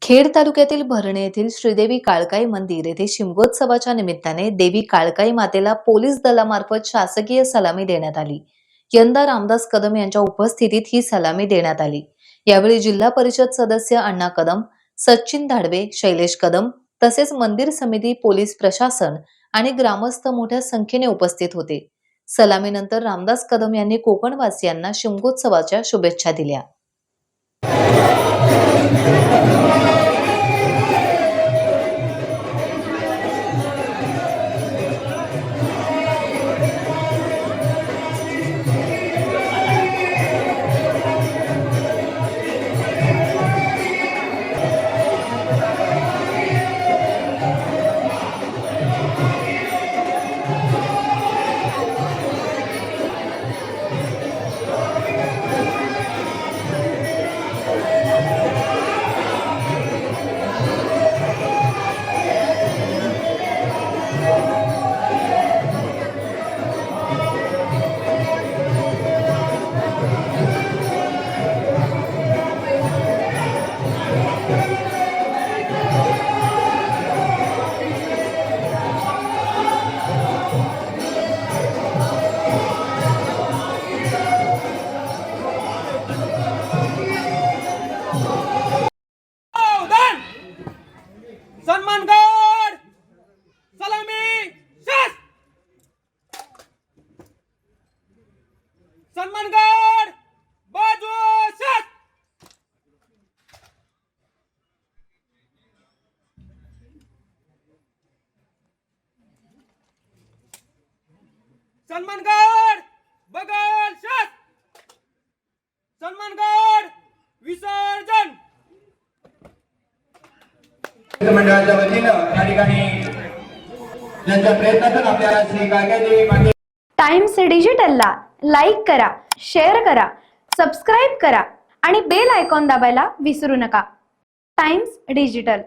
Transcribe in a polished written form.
खेड तालुक्यातील भरणे येथील श्रीदेवी काळकाई मंदिर येथे शिमगोत्सवाच्या निमित्ताने देवी काळकाई मातेला पोलीस दलामार्फत शासकीय सलामी देण्यात आली। यंदा रामदास कदम यांच्या उपस्थितीत ही सलामी देण्यात आली। यावेळी जिल्हा परिषद सदस्य अण्णा कदम, सचिन धाडवे, शैलेश कदम तसेच मंदिर समिती, पोलीस प्रशासन आणि ग्रामस्थ मोठ्या संख्येने उपस्थित होते। सलामीनंतर रामदास कदम यांनी कोकणवासियांना शिमगोत्सवाच्या शुभेच्छा दिल्या। सन्मानगड सलामी शास सन्मानगड बाजू शास सन्मानगड बगल शास सन्मानगड विसर्जन मंडळाच्या वतीनं या ठिकाणी ज्यांच्या प्रयत्नातून आपल्याला श्री काळकाई माते टाइम्स डिजिटलला लाईक करा, शेअर करा, सबस्क्राईब करा आणि बेल आयकॉन दाबायला विसरू नका। Times digital.